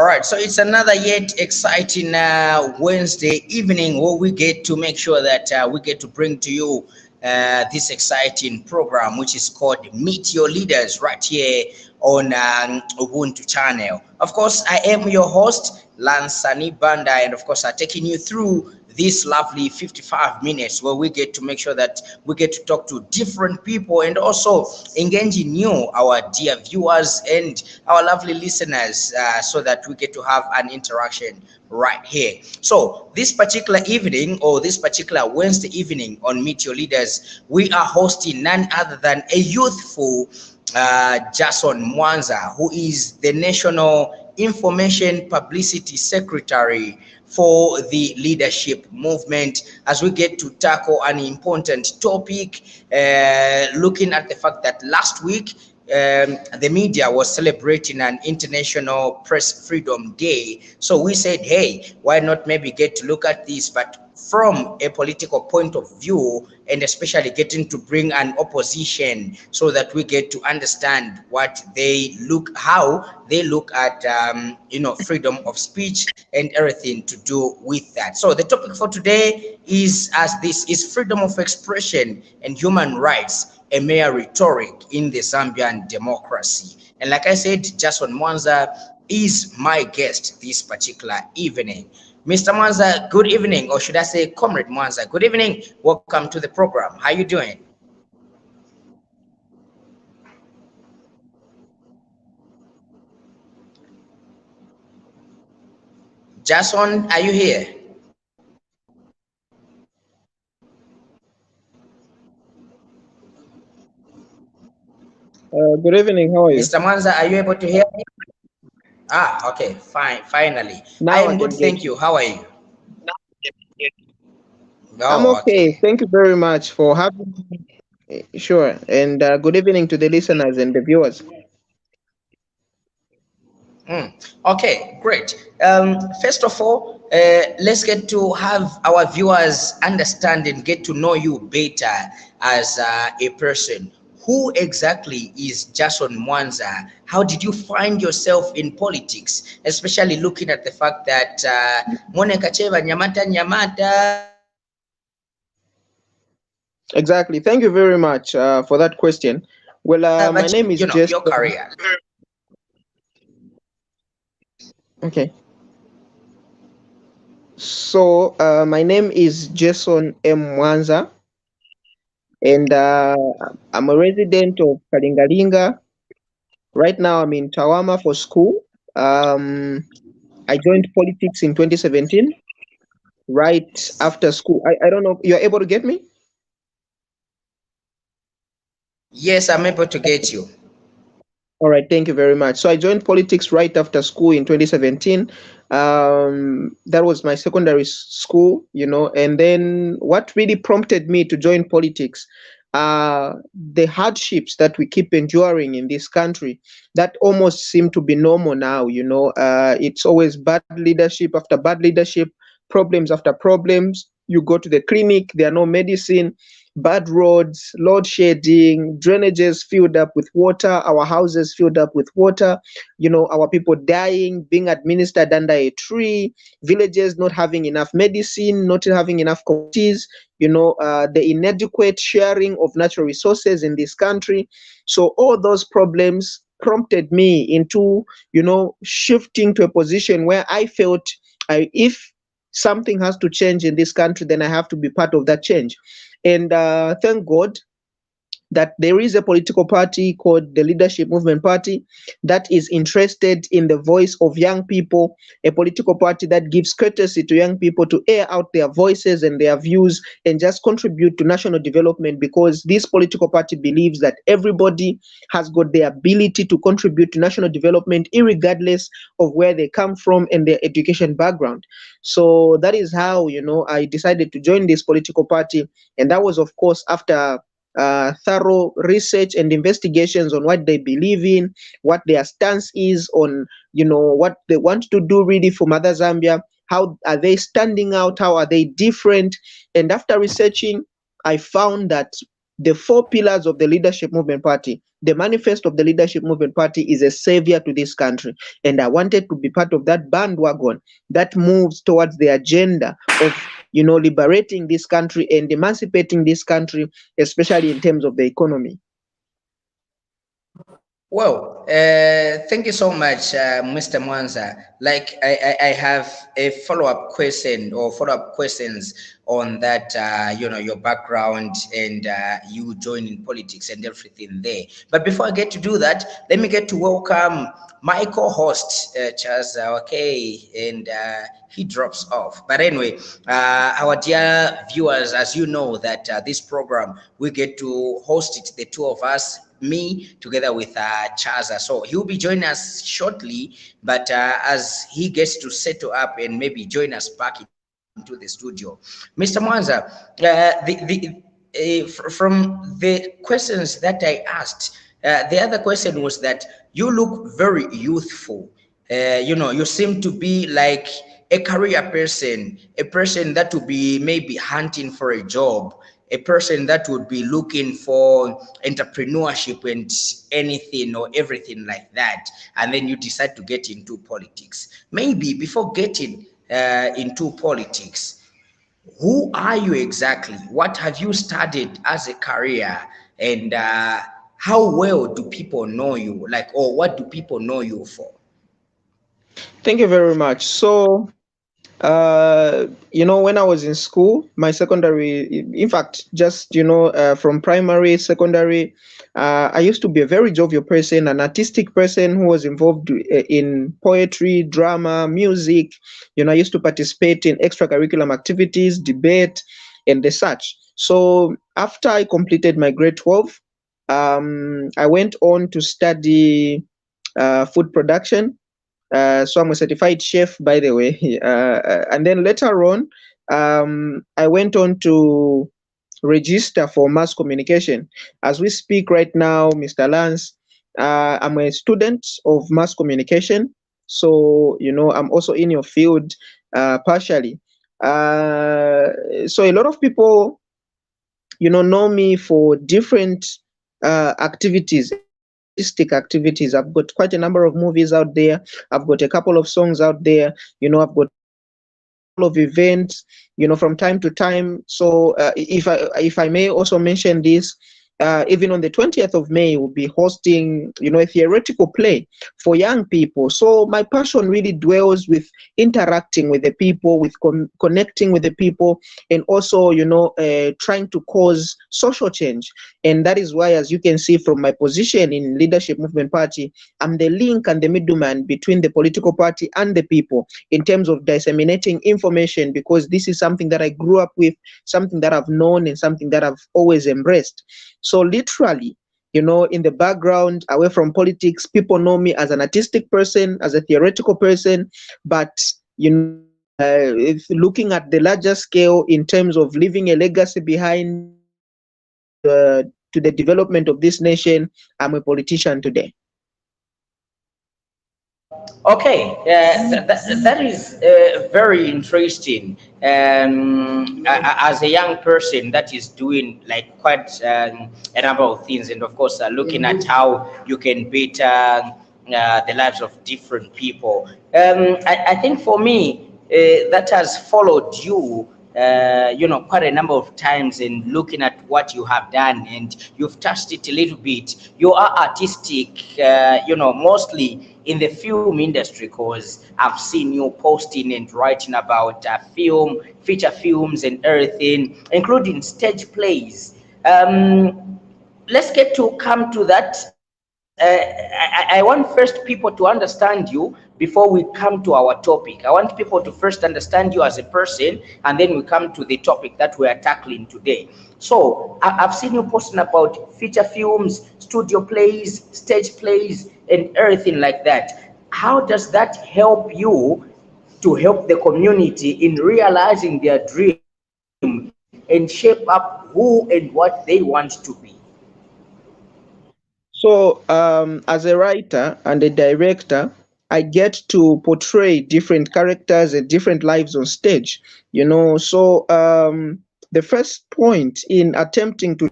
All right, so it's another yet exciting Wednesday evening where we get to make sure that we get to bring to you this exciting program, which is called Meet Your Leaders, right here on Ubuntu channel. Of course, I am your host, Lansani Banda, and of course, I'm taking you through this lovely 55 minutes where we get to make sure that we get to talk to different people and also engaging you, our dear viewers and our lovely listeners, so that we get to have an interaction right here. So this particular evening, or this particular Wednesday evening on Meet Your Leaders, we are hosting none other than a youthful Jason Mwanza, who is the National Information Publicity Secretary for the leadership movement, as we get to tackle an important topic, looking at the fact that last week the media was celebrating an International Press Freedom Day. So we said, hey, why not maybe get to look at this, but from a political point of view, and especially getting to bring an opposition so that we get to understand how they look at freedom of speech and everything to do with that. So the topic for today is freedom of expression and human rights, a mere rhetoric in the Zambian democracy. And like I said, Jason Mwanza is my guest this particular evening. Mr. Mwanza, good evening, or should I say Comrade Mwanza, good evening. Welcome to the program. How you doing? Jason, are you here? Good evening. How are you? Mr. Mwanza, are you able to hear me? Ah, okay, fine, finally. I Now I am good, can get thank you. you. How are you? I'm Oh, okay. okay. Thank you very much for having me. Sure. And good evening to the listeners and the viewers. Mm. Okay, great. First of all, let's get to have our viewers understand and get to know you better as a person. Who exactly is Jason Mwanza? How did you find yourself in politics, especially looking at the fact that Mone Kacheva Nyamata Nyamata? Exactly. Thank you very much for that question. Well, my But name is your Jason. career. Okay. So, my name is Jason M. Mwanza, and I'm a resident of Kalingalinga. Right now, I'm in Tawama for school. Um, I joined politics in 2017, right after school. I don't know. You're able to get me? Yes, I'm able to get you. All right, thank you very much. So I joined politics right after school in 2017. That was my school, and then what really prompted me to join politics, the hardships that we keep enduring in this country that almost seem to be normal now, it's always bad leadership after bad leadership, problems after problems. You go to the clinic, there are no medicine, bad roads, load shedding, drainages filled up with water, our houses filled up with water, our people dying, being administered under a tree, villages not having enough medicine, not having enough communities, the inadequate sharing of natural resources in this country. So all those problems prompted me into, shifting to a position where I felt if something has to change in this country, then I have to be part of that change. And thank God that there is a political party called the Leadership Movement Party that is interested in the voice of young people, a political party that gives courtesy to young people to air out their voices and their views and just contribute to national development, because this political party believes that everybody has got the ability to contribute to national development regardless of where they come from and their education background. So that is how, I decided to join this political party. And that was, of course, after thorough research and investigations on what they believe in, what their stance is on, what they want to do really for Mother Zambia, how are they standing out, how are they different. And after researching, I found that the 4 pillars of the Leadership Movement Party. The manifesto of the Leadership Movement Party is a savior to this country. And I wanted to be part of that bandwagon that moves towards the agenda of, liberating this country and emancipating this country, especially in terms of the economy. Well, thank you so much, Mr. Mwanza. Like, I have a follow-up question or follow-up questions on that, your background and you joining politics and everything there. But before I get to do that, let me get to welcome my co-host, Chaza, okay, and he drops off. But anyway, our dear viewers, as you know that this program, we get to host it, the two of us, me together with Chaza. So he'll be joining us shortly, but as he gets to settle up and maybe join us back into the studio. Mr. Mwanza, from the questions that I asked, the other question was that you look very youthful. You seem to be like a career person, a person that will be maybe hunting for a job, a person that would be looking for entrepreneurship and anything or everything like that, and then you decide to get into politics. Maybe before getting into politics, who are you exactly? What have you studied as a career? And how well do people know you? Like, or what do people know you for? Thank you very much. So, when I was in school, my secondary, in fact, just, from primary, secondary, I used to be a very jovial person, an artistic person who was involved in poetry, drama, music. I used to participate in extracurricular activities, debate, and the such. So after I completed my grade 12, I went on to study food production. So I'm a certified chef, by the way. And then later on, I went on to register for mass communication. As we speak right now, Mr. Lance, I'm a student of mass communication. So, I'm also in your field partially. So a lot of people, know me for different activities, artistic activities. I've got quite a number of movies out there. I've got a couple of songs out there. I've got a couple of events, from time to time. So if I may also mention this, even on the 20th of May, we'll be hosting, a theoretical play for young people. So my passion really dwells with interacting with the people, with connecting with the people, and also, trying to cause social change. And that is why, as you can see from my position in Leadership Movement Party, I'm the link and the middleman between the political party and the people in terms of disseminating information, because this is something that I grew up with, something that I've known, and something that I've always embraced. So literally, in the background, away from politics, people know me as an artistic person, as a theoretical person, but, if looking at the larger scale in terms of leaving a legacy behind to the development of this nation, I'm a politician today. Okay, that is very interesting. As a young person that is doing like quite a number of things, and of course, looking at how you can better the lives of different people. I think for me, that has followed you quite a number of times, in looking at what you have done, and you've touched it a little bit. You are artistic, mostly in the film industry, because I've seen you posting and writing about film, feature films and everything, including stage plays. Let's get to come to that. I want first people to understand you before we come to our topic. I want people to first understand you as a person, and then we come to the topic that we are tackling today. So I've seen you posting about feature films, studio plays, stage plays, and everything like that. How does that help you to help the community in realizing their dream and shape up who and what they want to be? So, as a writer and a director, I get to portray different characters and different lives on stage. So the first point in attempting to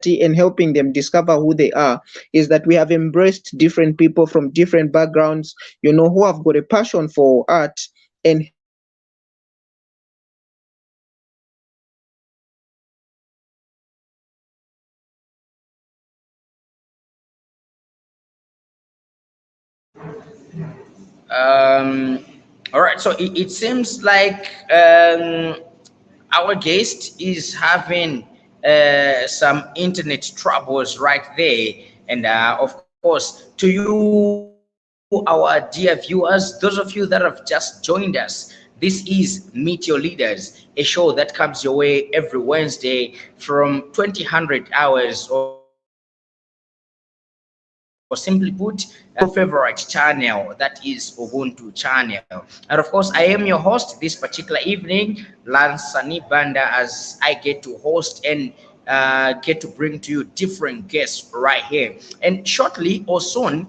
and helping them discover who they are is that we have embraced different people from different backgrounds, who have got a passion for art and All right, so it seems like our guest is having some internet troubles right there. And of course, to you, our dear viewers, those of you that have just joined us, this is Meet Your Leaders, a show that comes your way every Wednesday from 2000 hours, or simply put, your favorite channel, that is Ubuntu channel. And of course, I am your host this particular evening, Lance Sani Banda, as I get to host and get to bring to you different guests right here. And shortly or soon,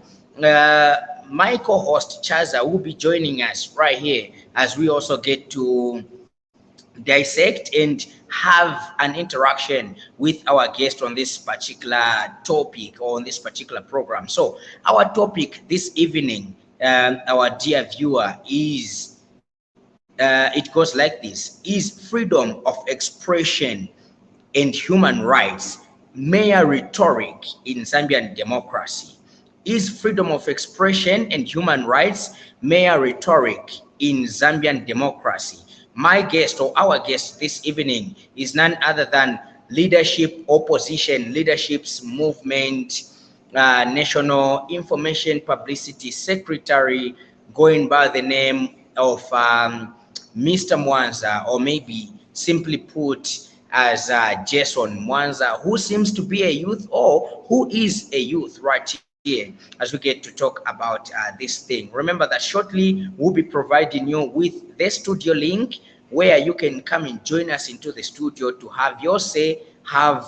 my co-host Chaza will be joining us right here as we also get to dissect and have an interaction with our guest on this particular topic or on this particular program. So our topic this evening, our dear viewer, is it goes like this: is freedom of expression and human rights mere rhetoric in Zambian democracy? Is freedom of expression and human rights mere rhetoric in Zambian democracy? My guest, or our guest this evening, is none other than Leadership Opposition Leadership's Movement National Information Publicity Secretary, going by the name of Mr. Mwanza, or maybe simply put as Jason Mwanza, who seems to be a youth, or who is a youth right here as we get to talk about this thing. Remember that shortly we'll be providing you with the studio link where you can come and join us into the studio to have your say, have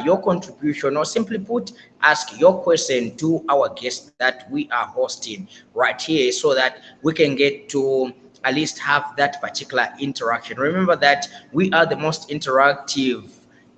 your contribution, or simply put, ask your question to our guest that we are hosting right here, so that we can get to at least have that particular interaction. Remember that we are the most interactive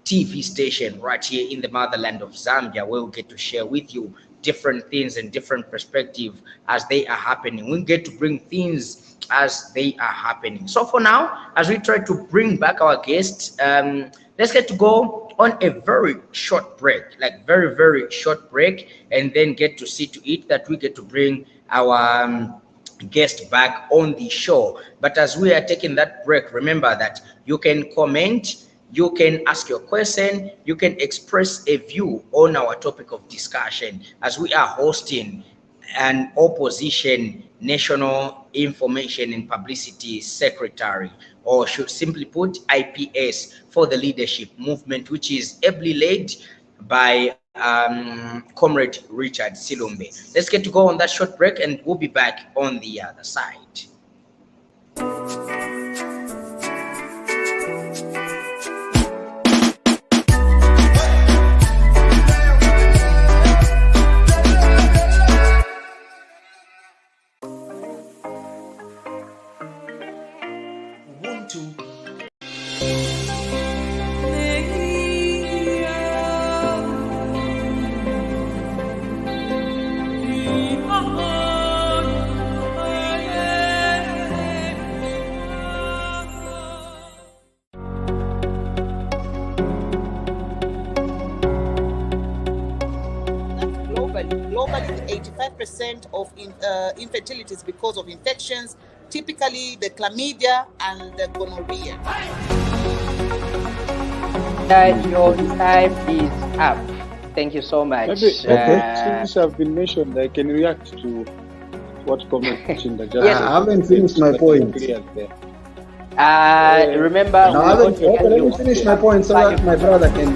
TV station right here in the motherland of Zambia, where we get to share with you different things and different perspectives as they are happening. We get to bring things as they are happening. So for now, as we try to bring back our guests, let's get to go on a very short break, like very, very short break, and then get to see to it that we get to bring our guest back on the show. But as we are taking that break, remember that you can comment, you can ask your question, you can express a view on our topic of discussion, as we are hosting an opposition national information and publicity secretary, or should simply put IPS, for the leadership movement, which is ably led by Comrade Richard Silumbe. Let's get to go on that short break, and we'll be back on the other side. Globally, 85% of infertility is because of infections, typically the chlamydia and the gonorrhea. Your time is up. Thank you so much. Okay, since I've been mentioned, I can react to what comment Chinda just Yes. I haven't finished my point. Remember, No, let me finish my point so that my brother can.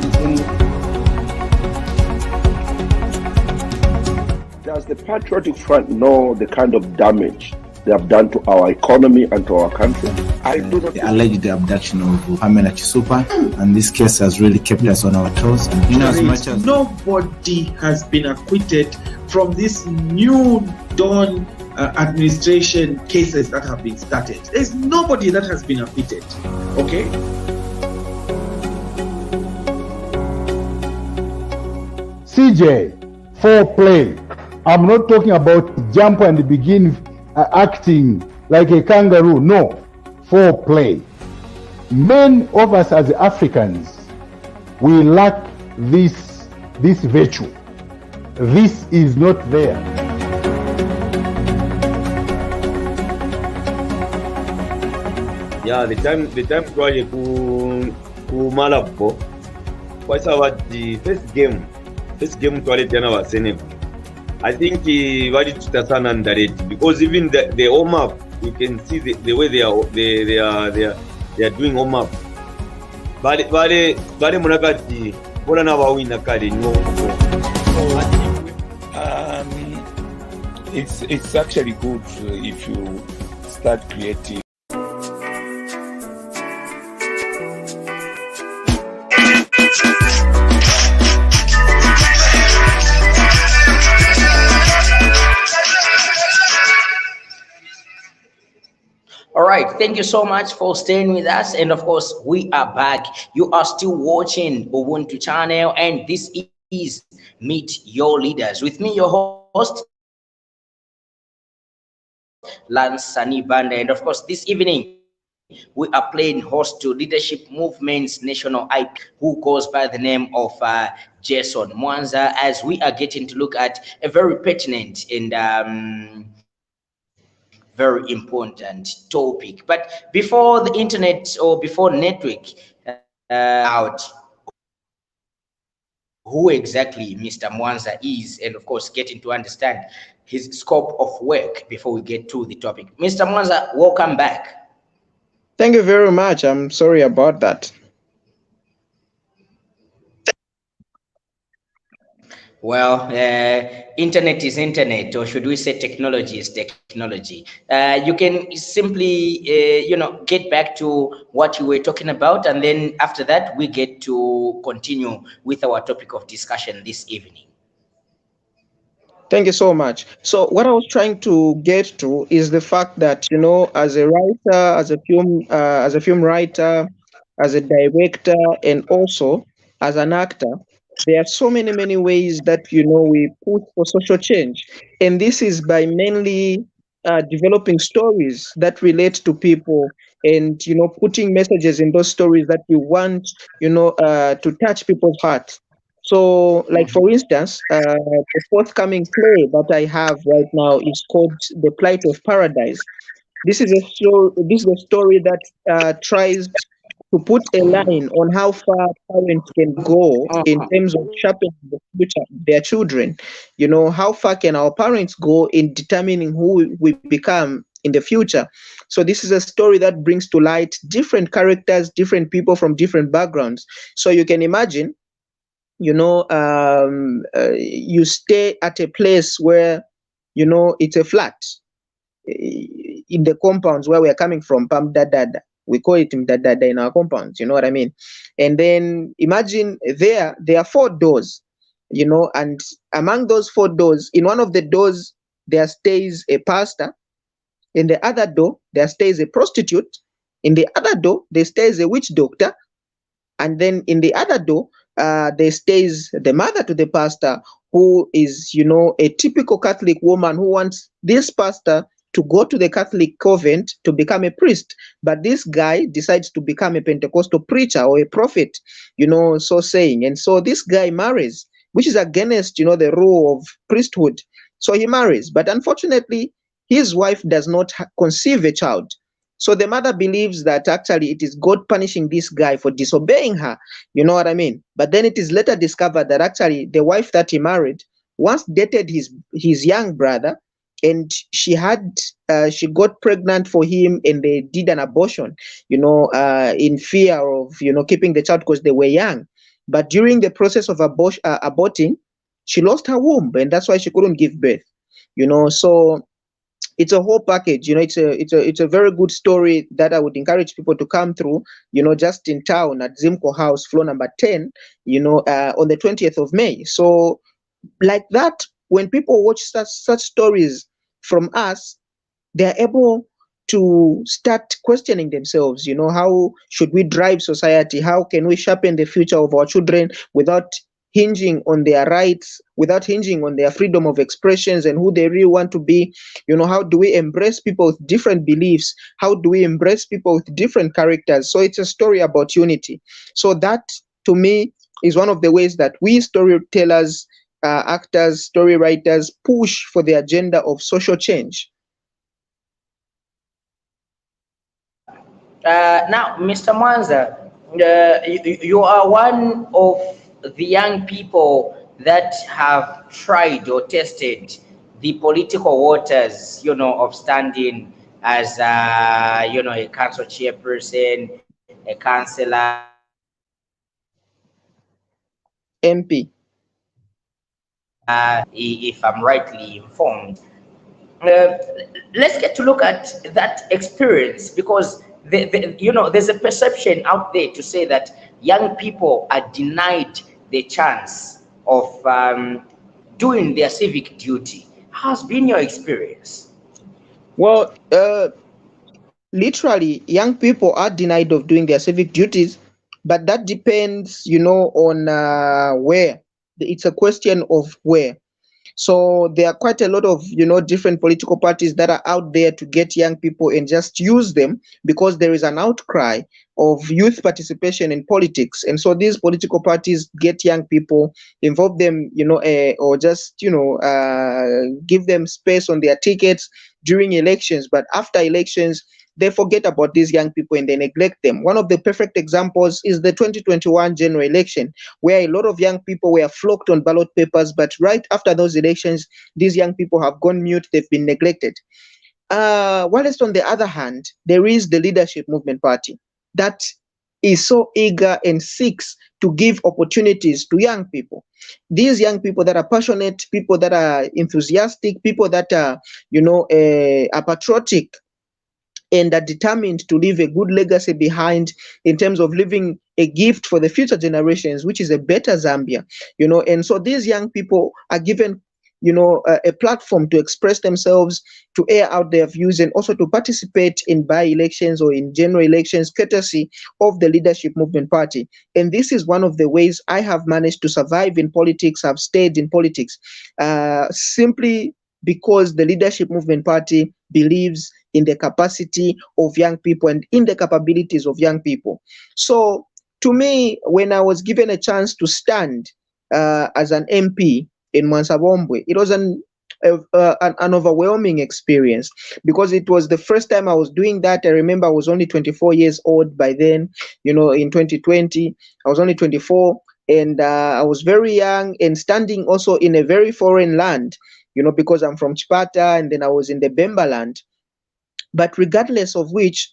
Does the Patriotic Front know the kind of damage they have done to our economy and to our country? I do not. The alleged abduction of Pamela Chisupa, and this case has really kept us on our toes. And as much as nobody has been acquitted from this new dawn administration cases that have been started. There's nobody that has been acquitted. Okay. DJ, foreplay. I'm not talking about jump and begin acting like a kangaroo. No, foreplay. Many of us as Africans, we lack this virtue. This is not there. Yeah, the time project ku Malabo was the first game toilet was Senegal. I think very tutasana underrated because even the home up, you can see the way they are doing home up. But munakati bola na wawina kale nyo. It's actually good if you start creating. All right, thank you so much for staying with us. And of course, we are back. You are still watching Ubuntu channel, and this is Meet Your Leaders. With me, your host, Lance Sani Banda. And of course, this evening, we are playing host to Leadership Movement's national IP, who goes by the name of Jason Mwanza, as we are getting to look at a very pertinent and very important topic. But before the internet or before network out who exactly Mr. Mwanza is, and of course getting to understand his scope of work before we get to the topic. Mr. Mwanza, welcome back. Thank you very much. I'm sorry about that. Well, internet is internet, or should we say technology is technology. You can simply, get back to what you were talking about, and then after that, we get to continue with our topic of discussion this evening. Thank you so much. So what I was trying to get to is the fact that, as a writer, as a film writer, as a director, and also as an actor, there are so many ways that, we put for social change. And this is by mainly developing stories that relate to people and, putting messages in those stories that we want, to touch people's hearts. So, like for instance, the forthcoming play that I have right now is called "The Plight of Paradise." This is a story that tries to put a line on how far parents can go in terms of shaping the future of their children. How far can our parents go in determining who we become in the future? So this is a story that brings to light different characters, different people from different backgrounds. So you can imagine, you stay at a place where, it's a flat in the compounds where we are coming from. Pam Dadada, we call it Dadada in our compounds. You know what I mean? And then imagine there are 4 doors, and among those 4 doors, in one of the doors there stays a pastor. In the other door there stays a prostitute. In the other door there stays a witch doctor. And then in the other door, there stays the mother to the pastor, who is, a typical Catholic woman who wants this pastor to go to the Catholic convent to become a priest. But this guy decides to become a Pentecostal preacher or a prophet, so saying. And so this guy marries, which is against, the rule of priesthood. So he marries. But unfortunately, his wife does not conceive a child. So the mother believes that actually it is God punishing this guy for disobeying her. You know what I mean? But then it is later discovered that actually the wife that he married once dated his young brother, and she got pregnant for him, and they did an abortion, in fear of, keeping the child because they were young. But during the process of aborting, she lost her womb, and that's why she couldn't give birth. So it's a whole package. It's a very good story that I would encourage people to come through, just in town at Zimco House, floor number 10, on the 20th of May. So like that, when people watch such stories from us, they're able to start questioning themselves, how should we drive society? How can we sharpen the future of our children without hinging on their rights, without hinging on their freedom of expressions and who they really want to be. How do we embrace people with different beliefs? How do we embrace people with different characters? So it's a story about unity. So that, to me, is one of the ways that we storytellers, actors, story writers push for the agenda of social change. Now, Mr. Mwanza, you are one of the young people that have tried or tested the political waters, of standing as, a council chairperson, a councillor, MP. If I'm rightly informed. Uh, let's get to look at that experience, because there's a perception out there to say that young people are denied the chance of doing their civic duty. How's been your experience? Well, literally, young people are denied of doing their civic duties, but that depends, on where. It's a question of where. So there are quite a lot of, different political parties that are out there to get young people and just use them because there is an outcry of youth participation in politics. And so these political parties get young people, involve them, or just, give them space on their tickets during elections. But after elections, they forget about these young people and they neglect them. One of the perfect examples is the 2021 general election, where a lot of young people were flocked on ballot papers, but right after those elections, these young people have gone mute, they've been neglected. Whilst on the other hand, there is the Leadership Movement Party that is so eager and seeks to give opportunities to young people. These young people that are passionate, people that are enthusiastic, people that are, are patriotic, and are determined to leave a good legacy behind in terms of leaving a gift for the future generations, which is a better Zambia, and so these young people are given, a platform to express themselves, to air out their views, and also to participate in by-elections or in general elections, courtesy of the Leadership Movement Party. And this is one of the ways I have managed to survive in politics, have stayed in politics, simply because the Leadership Movement Party believes in the capacity of young people and in the capabilities of young people. So to me, when I was given a chance to stand as an MP in Mwanza, it was an overwhelming experience because it was the first time I was doing that. I remember I was only 24 years old by then, in 2020, I was only 24, and I was very young and standing also in a very foreign land, because I'm from Chipata and then I was in the Bemba land. But regardless of which,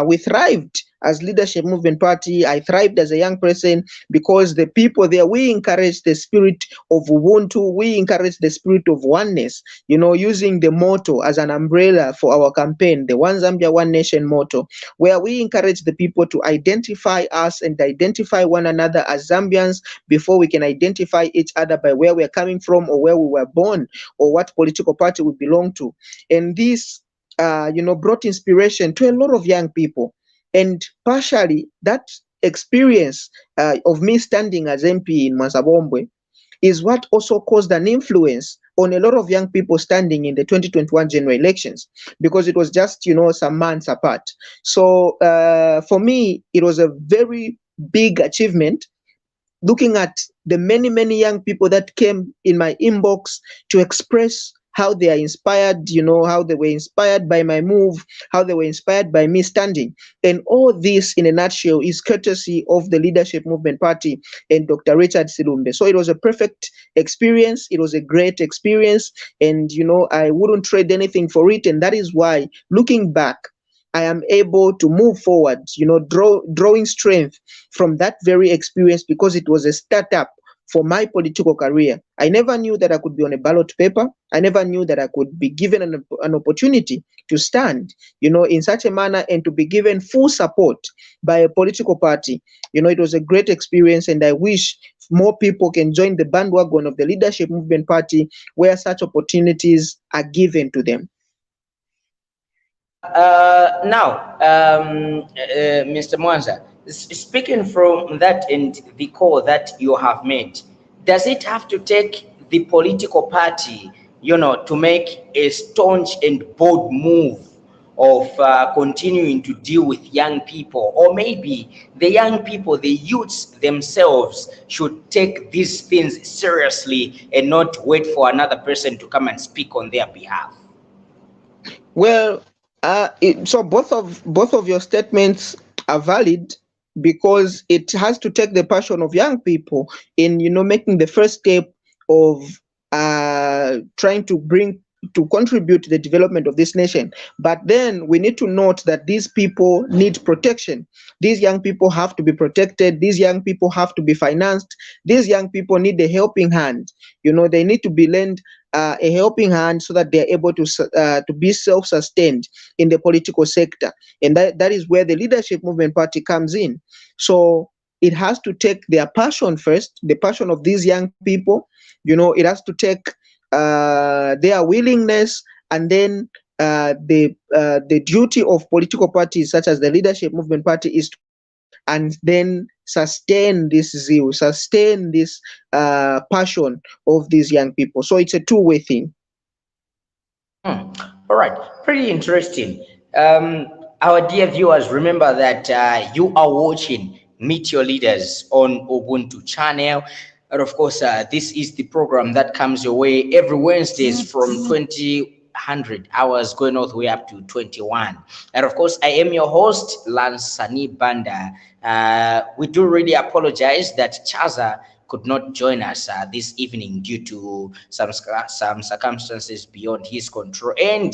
we thrived as Leadership Movement Party. I thrived as a young person because the people there, we encouraged the spirit of Ubuntu. We encouraged the spirit of oneness, using the motto as an umbrella for our campaign, the One Zambia, One Nation motto, where we encourage the people to identify us and identify one another as Zambians before we can identify each other by where we're coming from or where we were born or what political party we belong to. And this brought inspiration to a lot of young people. And partially that experience of me standing as MP in Mwanza is what also caused an influence on a lot of young people standing in the 2021 general elections, because it was just, some months apart. So for me, it was a very big achievement, looking at the many, many young people that came in my inbox to express how they are inspired, how they were inspired by my move, how they were inspired by me standing. And all this, in a nutshell, is courtesy of the Leadership Movement Party and Dr. Richard Silumbe. So it was a perfect experience. It was a great experience. And, I wouldn't trade anything for it. And that is why, looking back, I am able to move forward, drawing strength from that very experience, because it was a startup for my political career. I never knew that I could be on a ballot paper. I never knew that I could be given an opportunity to stand, in such a manner, and to be given full support by a political party. It was a great experience, and I wish more people can join the bandwagon of the Leadership Movement Party, where such opportunities are given to them. Now, Mr. Mwanza, speaking from that and the call that you have made, does it have to take the political party, to make a staunch and bold move of continuing to deal with young people? Or maybe the young people, the youths themselves, should take these things seriously and not wait for another person to come and speak on their behalf? Well, so both of your statements are valid, because it has to take the passion of young people in making the first step of trying to contribute to the development of this nation. But then we need to note that these people need protection. These young people have to be protected. These young people have to be financed. These young people need a helping hand. They need to be lent a helping hand so that they are able to be self-sustained in the political sector. And that is where the Leadership Movement Party comes in. So it has to take their passion first, the passion of these young people. It has to take their willingness, and then the duty of political parties such as the Leadership Movement Party is to, and then sustain this zeal, sustain this passion of these young people. So it's a two-way thing. All right, pretty interesting. Our dear viewers, remember that you are watching Meet Your Leaders on Ubuntu channel. And of course, this is the program that comes your way every Wednesdays from 2000 hours going all the way up to 21. And of course, I am your host, Lansani Banda. We do really apologize that Chaza could not join us this evening due to some circumstances beyond his control. And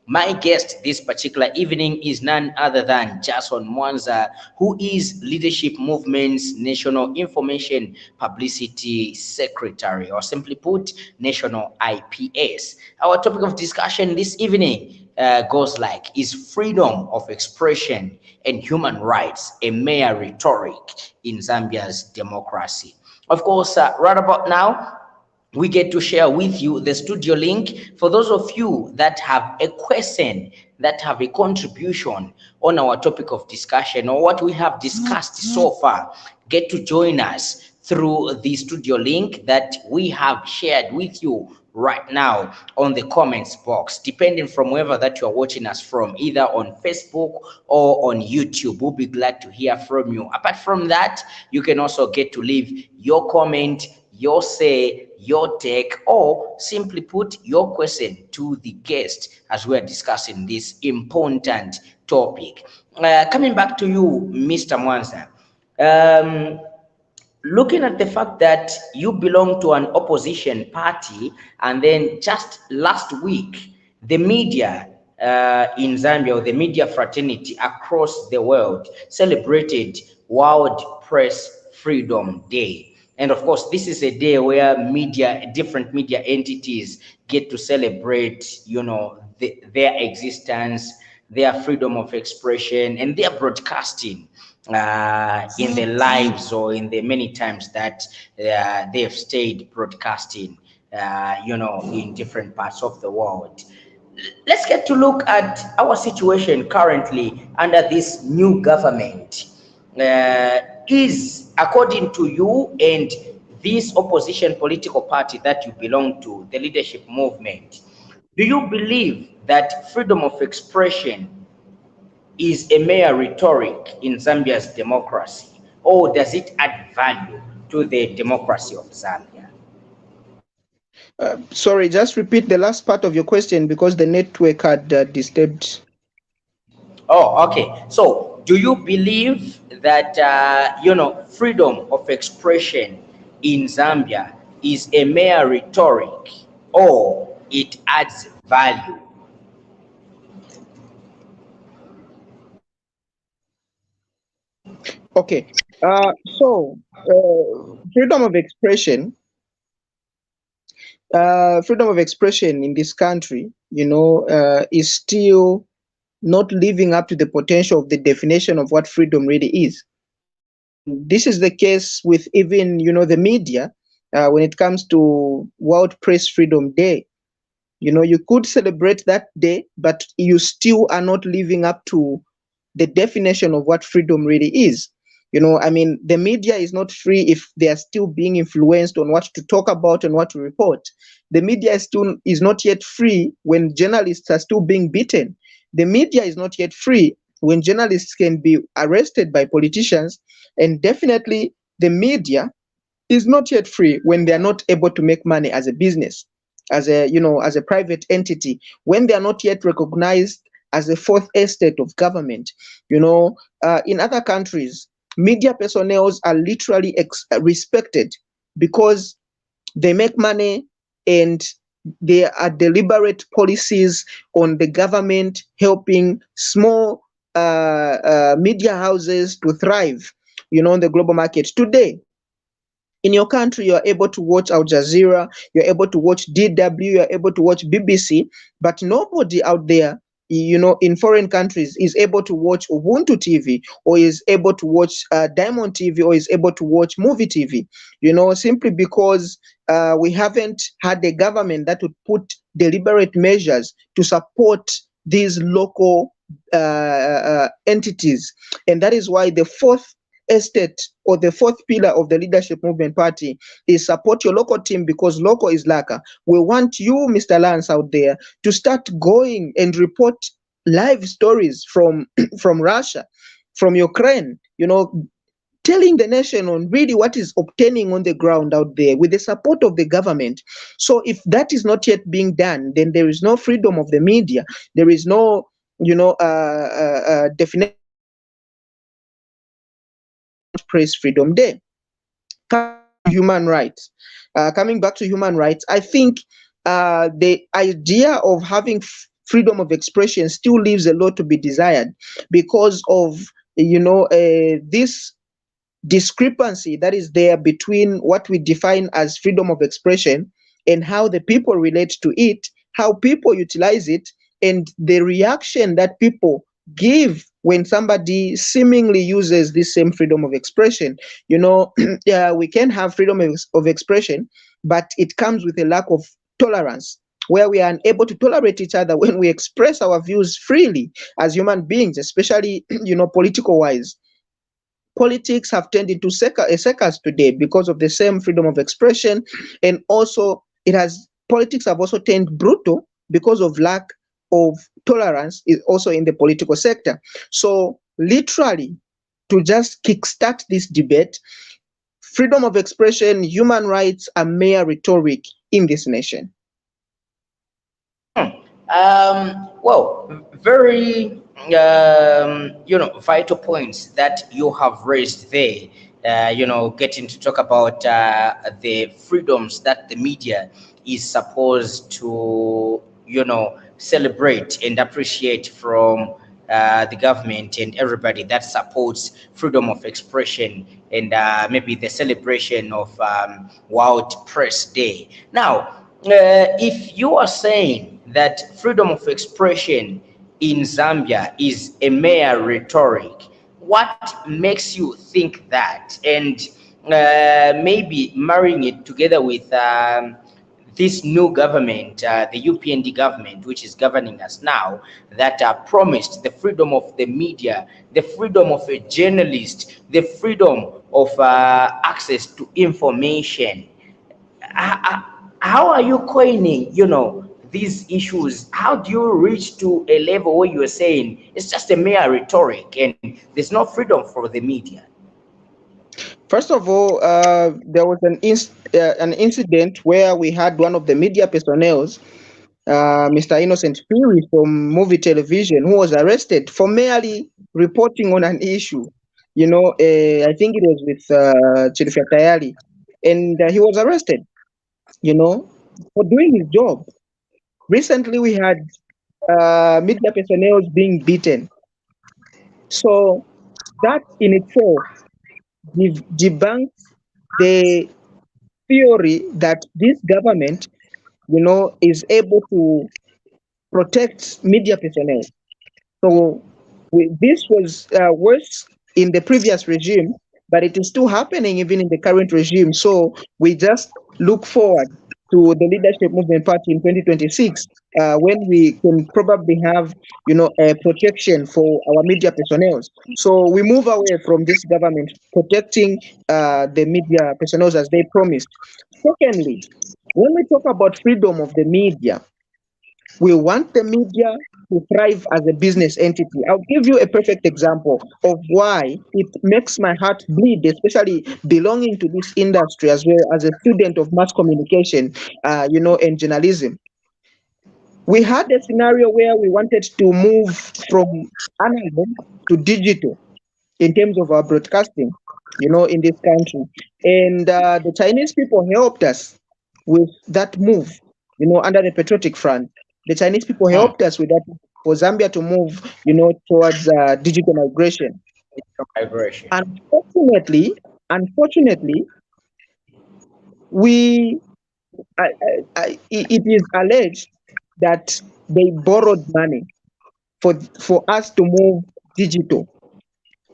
my guest this particular evening is none other than Jason Mwanza, who is Leadership Movement's National Information Publicity Secretary, or simply put, National IPS. Our topic of discussion this evening goes like, is freedom of expression and human rights a mere rhetoric in Zambia's democracy? Of course, right about now, we get to share with you the studio link for those of you that have a question, that have a contribution on our topic of discussion or what we have discussed so far. Get to join us through the studio link that we have shared with you right now on the comments box, depending from wherever that you are watching us from, either on Facebook or on YouTube. We'll be glad to hear from you. Apart from that, you can also get to leave your comment, your say, your take, or simply put your question to the guest as we're discussing this important topic. Coming back to you, Mr. Mwanza, looking at the fact that you belong to an opposition party, and then just last week, the media in Zambia, or the media fraternity across the world, celebrated World Press Freedom Day. And of course, this is a day where different media entities get to celebrate, their existence, their freedom of expression, and their broadcasting in their lives, or in the many times that they have stayed broadcasting, in different parts of the world. Let's get to look at our situation currently under this new government. Is, according to you and this opposition political party that you belong to, the Leadership Movement, do you believe that freedom of expression is a mere rhetoric in Zambia's democracy, or does it add value to the democracy of Zambia? Sorry, just repeat the last part of your question, because the network had disturbed. Oh, okay. So, do you believe that freedom of expression in Zambia is a mere rhetoric, or it adds value? Okay. So freedom of expression in this country, is still not living up to the potential of the definition of what freedom really is. This is the case with even, the media, when it comes to World Press Freedom Day. You could celebrate that day, but you still are not living up to the definition of what freedom really is. I mean, the media is not free if they are still being influenced on what to talk about and what to report. The media is not yet free when journalists are still being beaten. The media is not yet free when journalists can be arrested by politicians. And definitely the media is not yet free when they are not able to make money as a business, as a private entity, when they are not yet recognized as a fourth estate of government. In other countries, media personnel are literally respected because they make money, and there are deliberate policies on the government helping small media houses to thrive, in the global market. Today, in your country, you are able to watch Al Jazeera, you're able to watch DW, you're able to watch BBC, but nobody out there, in foreign countries is able to watch Ubuntu TV, or is able to watch Diamond TV, or is able to watch Movie TV, simply because we haven't had a government that would put deliberate measures to support these local entities. And that is why the fourth estate, or the fourth pillar of the Leadership Movement Party, is support your local team, because local is lacquer. We want you, Mr. Lance, out there to start going and report live stories from from Russia, from Ukraine, telling the nation on really what is obtaining on the ground out there with the support of the government. So if that is not yet being done, then there is no freedom of the media. There is no, definition Press Freedom Day. Human rights. Coming back to human rights, I think the idea of having freedom of expression still leaves a lot to be desired, because of this discrepancy that is there between what we define as freedom of expression and how the people relate to it, how people utilize it, and the reaction that people give when somebody seemingly uses this same freedom of expression. We can have freedom of expression, but it comes with a lack of tolerance, where we are unable to tolerate each other when we express our views freely as human beings, especially political wise. Politics have turned into a circus today because of the same freedom of expression, and also politics have also turned brutal because of lack of tolerance is also in the political sector. So literally, to just kickstart this debate, freedom of expression, human rights are mere rhetoric in this nation. Well, very vital points that you have raised there. Getting to talk about the freedoms that the media is supposed to celebrate and appreciate from the government and everybody that supports freedom of expression, and maybe the celebration of World Press Day. Now, if you are saying that freedom of expression in Zambia is a mere rhetoric, what makes you think that? And maybe marrying it together with this new government, the UPND government, which is governing us now, that promised the freedom of the media, the freedom of a journalist, the freedom of access to information. How are you coining, these issues? How do you reach to a level where you're saying it's just a mere rhetoric and there's no freedom for the media? First of all, there was an incident where we had one of the media personnel, Mr. Innocent Piri from Movie Television, who was arrested for merely reporting on an issue. I think it was with Chirifya Tayari, and he was arrested, for doing his job. Recently, we had media personnel being beaten. So that in itself debunks the theory that this government, is able to protect media personnel. So this was worse in the previous regime, but it is still happening even in the current regime. So we just look forward to the Leadership Movement Party in 2026 when we can probably have, a protection for our media personnel. So we move away from this government protecting the media personnel as they promised. Secondly, when we talk about freedom of the media, we want the media to thrive as a business entity. I'll give you a perfect example of why it makes my heart bleed, especially belonging to this industry as well as a student of mass communication, and journalism. We had a scenario where we wanted to move from analog to digital in terms of our broadcasting, in this country. And the Chinese people helped us with that move, under the Patriotic Front. The Chinese people helped us with that for Zambia to move, towards digital migration. Unfortunately, we it is alleged that they borrowed money for us to move digital.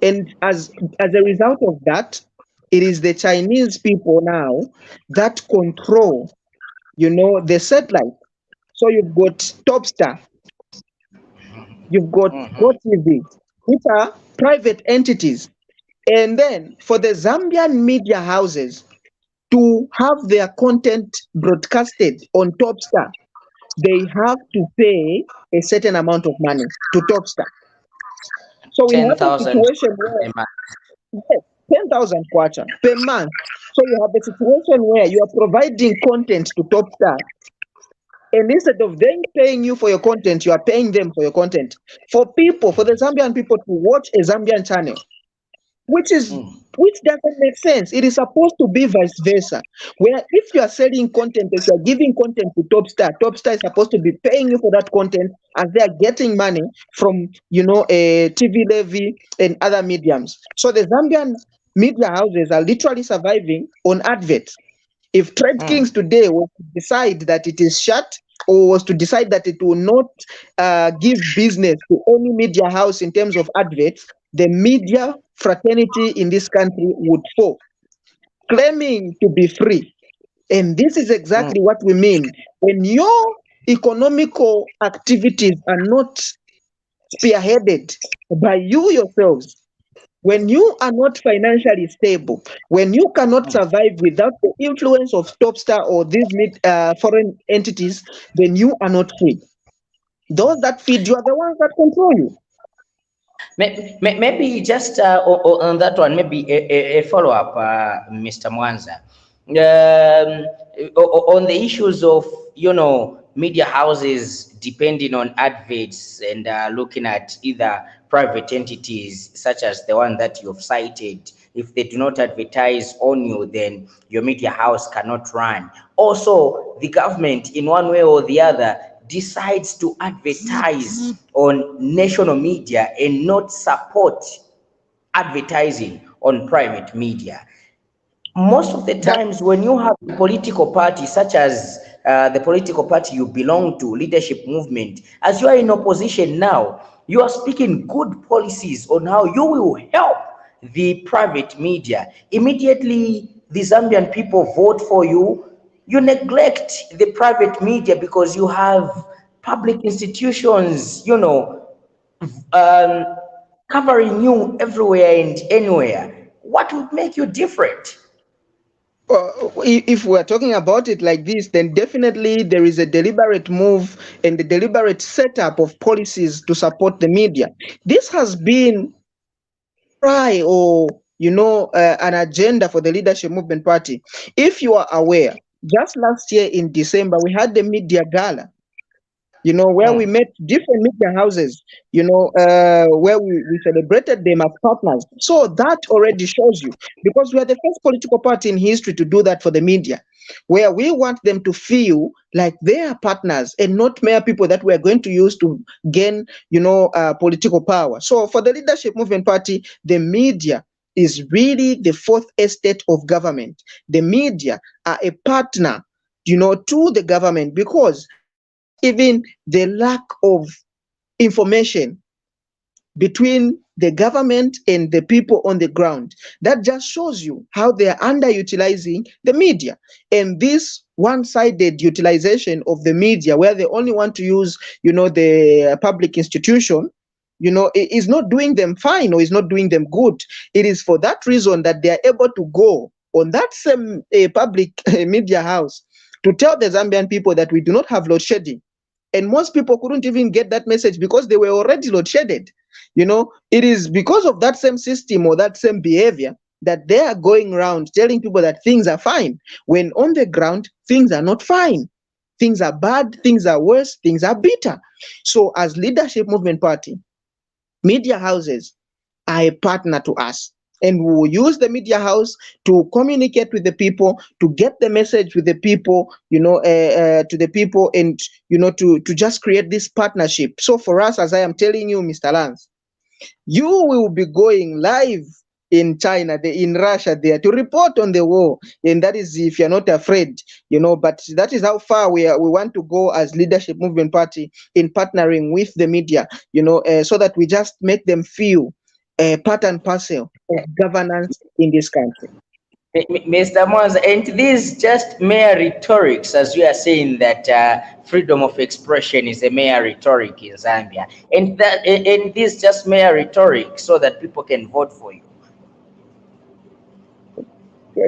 And as a result of that, it is the Chinese people now that control, the satellite. So you've got Topstar, you've got GoTV, which are private entities. And then for the Zambian media houses to have their content broadcasted on Topstar, they have to pay a certain amount of money to Topstar. So we have a situation where, yes, 10,000 kwacha per month. So you have a situation where you are providing content to Topstar, and instead of them paying you for your content, you are paying them for your content. For the Zambian people to watch a Zambian channel, which doesn't make sense. It is supposed to be vice versa, where if you are selling content, if you are giving content to Topstar is supposed to be paying you for that content, as they are getting money from, a TV levy and other mediums. So the Zambian media houses are literally surviving on adverts. If Trade Kings today was to decide that it is shut, or was to decide that it will not give business to any media house in terms of adverts, the media fraternity in this country would fall, claiming to be free. And this is exactly what we mean. When your economical activities are not spearheaded by you yourselves, when you are not financially stable, when you cannot survive without the influence of Topstar or these foreign entities, then you are not free. Those that feed you are the ones that control you. Maybe just on that one, maybe a follow-up, Mr. Mwanza. On the issues of, media houses depending on adverts and looking at either private entities such as the one that you've cited. If they do not advertise on you, then your media house cannot run. Also, the government, in one way or the other, decides to advertise on national media and not support advertising on private media. Most of the times when you have a political party such as the political party you belong to, leadership movement, as you are in opposition now, you are speaking good policies on how you will help the private media. Immediately the Zambian people vote for you, you neglect the private media because you have public institutions, covering you everywhere and anywhere. What would make you different? If we're talking about it like this, then definitely there is a deliberate move and the deliberate setup of policies to support the media. This has been an agenda for the Leadership Movement Party. If you are aware, just last year in December, we had the media gala, where we met different media houses, where we celebrated them as partners. So that already shows you, because we are the first political party in history to do that for the media, where we want them to feel like they are partners and not mere people that we are going to use to gain, political power. So for the Leadership Movement Party, the media is really the fourth estate of government. The media are a partner, to the government, because even the lack of information between the government and the people on the ground, that just shows you how they are underutilizing the media. And this one-sided utilization of the media, where they only want to use, the public institution, is not doing them fine or is not doing them good. It is for that reason that they are able to go on that same public media house to tell the Zambian people that we do not have load shedding. And most people couldn't even get that message because they were already load shedded. It is because of that same system or that same behavior that they are going around telling people that things are fine, when on the ground, things are not fine. Things are bad, things are worse, things are bitter. So as Leadership Movement Party, media houses are a partner to us. And we will use the media house to communicate with the people, to get the message with the people, to the people, and, to just create this partnership. So for us, as I am telling you, Mr. Lance, you will be going live in China, in Russia there, to report on the war. And that is if you're not afraid, but that is how far we want to go as Leadership Movement Party in partnering with the media, so that we just make them feel part and parcel of governance in this country. Mr. Mwanza, and this just mere rhetorics, as you are saying that freedom of expression is a mere rhetoric in Zambia, and this just mere rhetoric so that people can vote for you.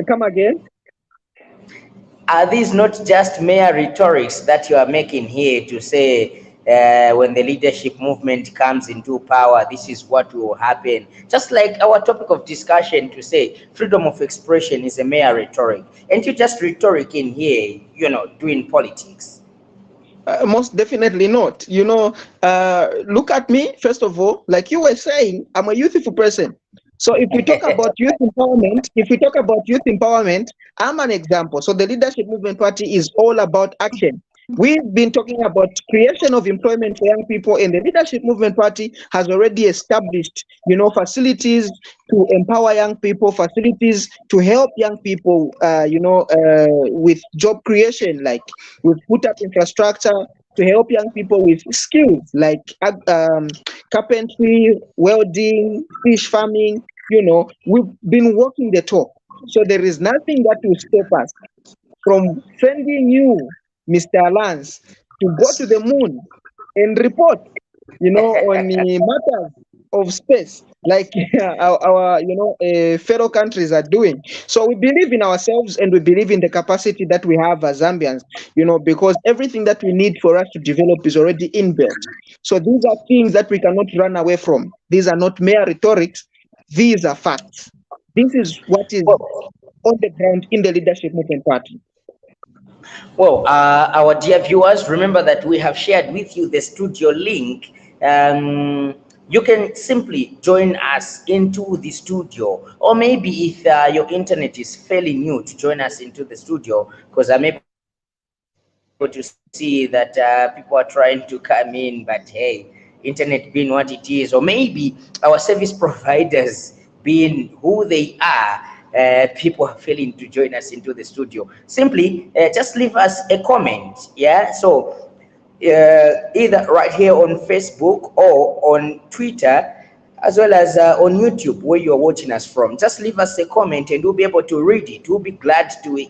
Come again? Are these not just mere rhetorics that you are making here to say when the leadership movement comes into power, this is what will happen? Just like our topic of discussion to say freedom of expression is a mere rhetoric. And you just rhetoric in here, doing politics. Most definitely not. Look at me, first of all, like you were saying, I'm a youthful person. So if we talk about youth empowerment, I'm an example. So the Leadership Movement Party is all about action. We've been talking about creation of employment for young people, and the Leadership Movement Party has already established, facilities to empower young people, facilities to help young people, with job creation. Like we've put up infrastructure to help young people with skills like carpentry, welding, fish farming. We've been walking the talk. So there is nothing that will stop us from sending you, Mr. Lance, to go to the moon and report, on the matters of space, like our fellow countries are doing. So we believe in ourselves and we believe in the capacity that we have as Zambians, because everything that we need for us to develop is already inbuilt. So these are things that we cannot run away from. These are not mere rhetorics. These are facts. This is what is on the ground in the Leadership Movement Party. Well, our dear viewers, remember that we have shared with you the studio link. You can simply join us into the studio, or maybe if your internet is fairly new, to join us into the studio, because I'm able to see that people are trying to come in, but hey, internet being what it is, or maybe our service providers being who they are, people are failing to join us into the studio. Simply just leave us a comment. So either right here on Facebook or on Twitter, as well as on YouTube, where you're watching us from. Just leave us a comment and we'll be able to read it. We'll be glad to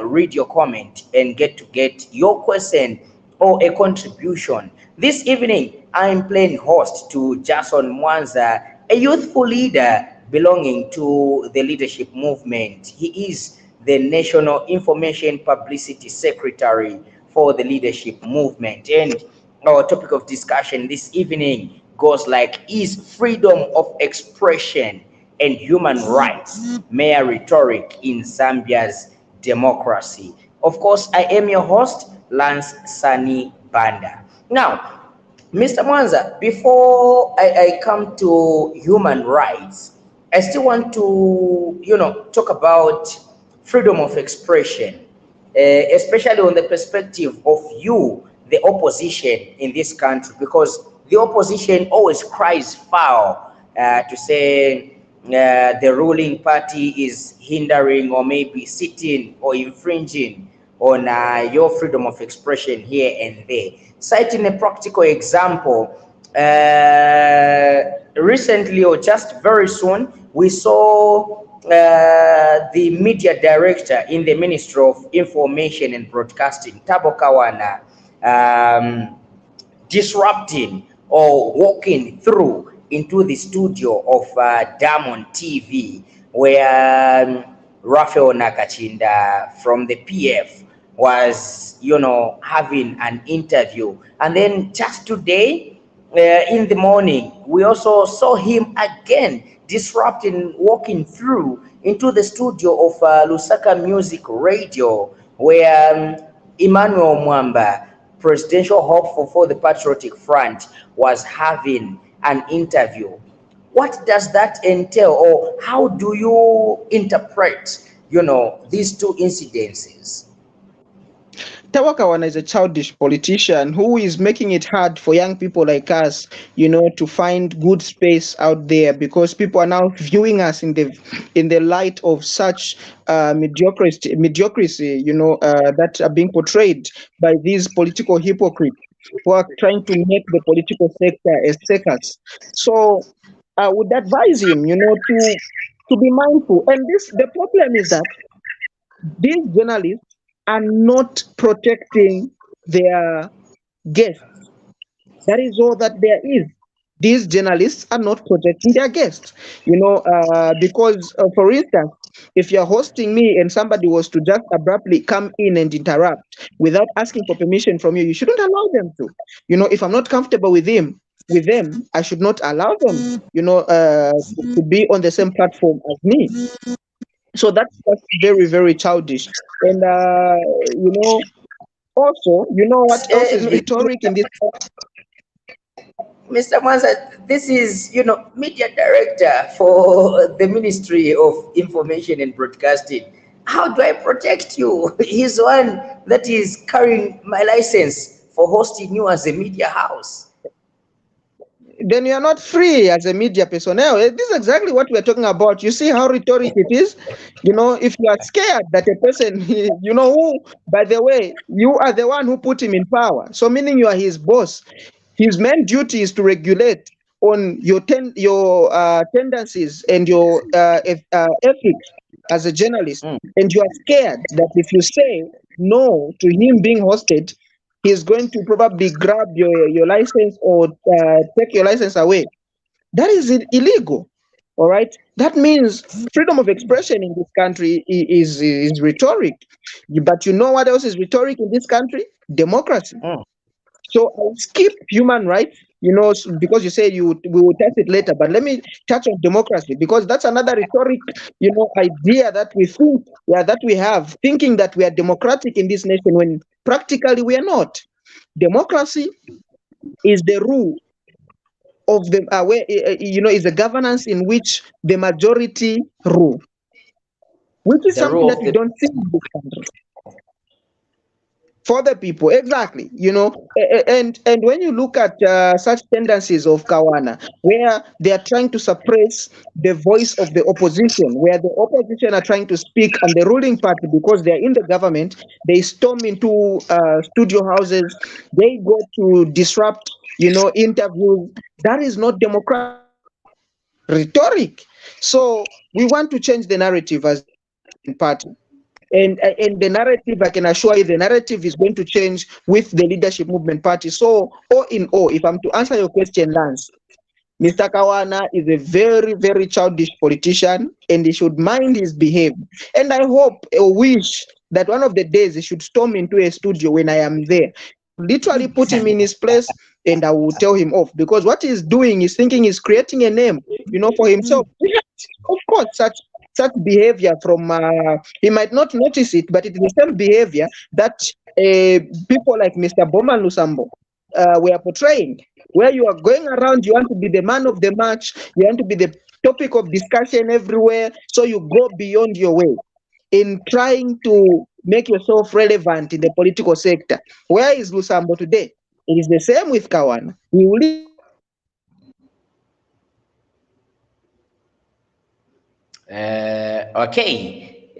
read your comment and get your question or a contribution. This evening, I'm playing host to Jason Mwanza, a youthful leader belonging to the leadership movement. He is the National Information Publicity Secretary for the leadership movement. And our topic of discussion this evening goes like, is freedom of expression and human rights mere rhetoric in Zambia's democracy? Of course, I am your host, Lance Sani Banda. Now, Mr. Mwanza, before I come to human rights, I still want to, talk about freedom of expression, especially on the perspective of you, the opposition in this country, because the opposition always cries foul to say the ruling party is hindering or maybe sitting or infringing on your freedom of expression here and there. Citing a practical example, recently or just very soon, we saw the media director in the Ministry of Information and Broadcasting, Tabo Kawana, disrupting or walking through into the studio of Diamond TV, where Raphael Nakachinda from the PF was, having an interview. And then just today, in the morning, we also saw him again disrupting, walking through into the studio of Lusaka Music Radio, where Emmanuel Mwamba, presidential hopeful for the Patriotic Front, was having an interview. What does that entail, or how do you interpret, these two incidences? Tawakawana is a childish politician who is making it hard for young people like us, to find good space out there, because people are now viewing us in the light of such mediocrity, that are being portrayed by these political hypocrites who are trying to make the political sector a circus. So I would advise him, to be mindful. And the problem is that these journalists are not protecting their guests. That is all that there is. These journalists are not protecting their guests, because, for instance, if you're hosting me and somebody was to just abruptly come in and interrupt without asking for permission from you, you shouldn't allow them to. If I'm not comfortable with them, I should not allow them, to be on the same platform as me. So that's very, very childish. And also, what else is rhetoric in this? Mr. Mwanza, this is, media director for the Ministry of Information and Broadcasting. How do I protect you? He's one that is carrying my license for hosting you as a media house. Then you are not free as a media personnel. This is exactly what we're talking about. You see how rhetoric it is? If you are scared that a person, who, by the way, you are the one who put him in power. So meaning you are his boss. His main duty is to regulate on your tendencies and your ethics as a journalist. And you are scared that if you say no to him being hosted, he's going to probably grab your license or take your license away. That is illegal. All right. That means freedom of expression in this country is rhetoric. But you know what else is rhetoric in this country? Democracy. So I'll skip human rights, because you say we will touch it later. But let me touch on democracy, because that's another rhetoric, idea that we think, that we have, thinking that we are democratic in this nation when practically we are not. Democracy is the rule of the is a governance in which the majority rule, which is something that we don't see in this country. For the people, exactly, and when you look at such tendencies of Kawana, where they are trying to suppress the voice of the opposition, where the opposition are trying to speak and the ruling party, because they are in the government, they storm into studio houses, they go to disrupt, interviews. That is not democratic rhetoric. So we want to change the narrative as a party. And the narrative, I can assure you, the narrative is going to change with the Leadership Movement Party. So, all in all, if I'm to answer your question, Lance, Mr. Kawana is a very, very childish politician, and he should mind his behavior. And I hope or wish that one of the days he should storm into a studio when I am there, literally put him in his place, and I will tell him off. Because what he's doing is thinking he's creating a name, for himself. Of course, such behavior from he might not notice it, but it is the same behavior that people like Mr. Bowman Lusambo were portraying, where you are going around, you want to be the man of the match, you want to be the topic of discussion everywhere, so you go beyond your way in trying to make yourself relevant in the political sector. Where is Lusambo today? It is the same with Kawana. We will Okay.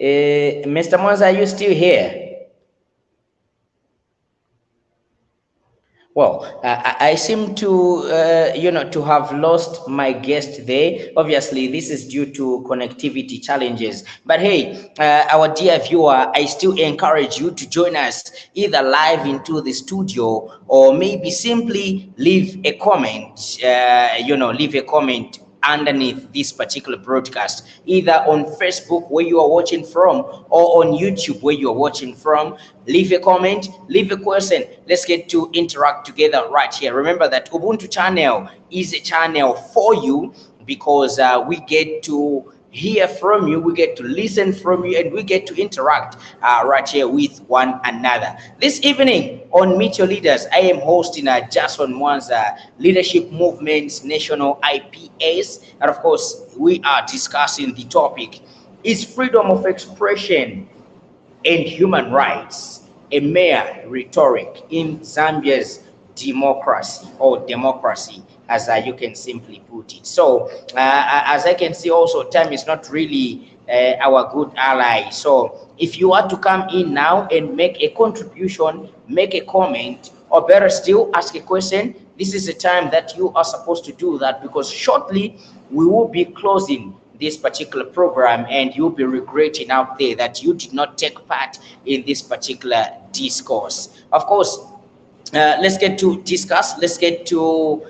Mr. Mwanza, are you still here? Well, I seem to, to have lost my guest there. Obviously, this is due to connectivity challenges. But hey, our dear viewer, I still encourage you to join us either live into the studio or maybe simply leave a comment. Leave a comment underneath this particular broadcast, either on Facebook where you are watching from or on YouTube where you are watching from. Leave a comment, leave a question. Let's get to interact together right here. Remember that Ubuntu channel is a channel for you because we get to hear from you, we get to listen from you, and we get to interact right here with one another. This evening on Meet Your Leaders, I am hosting Jason Mwanza, Leadership Movements National IPS, and of course, we are discussing the topic: is freedom of expression and human rights a mere rhetoric in Zambia's democracy, or democracy, as you can simply put it. So, as I can see, also time is not really our good ally. So, if you want to come in now and make a contribution, make a comment, or better still, ask a question, this is the time that you are supposed to do that, because shortly we will be closing this particular program and you'll be regretting out there that you did not take part in this particular discourse. Of course, let's get to discuss, let's get to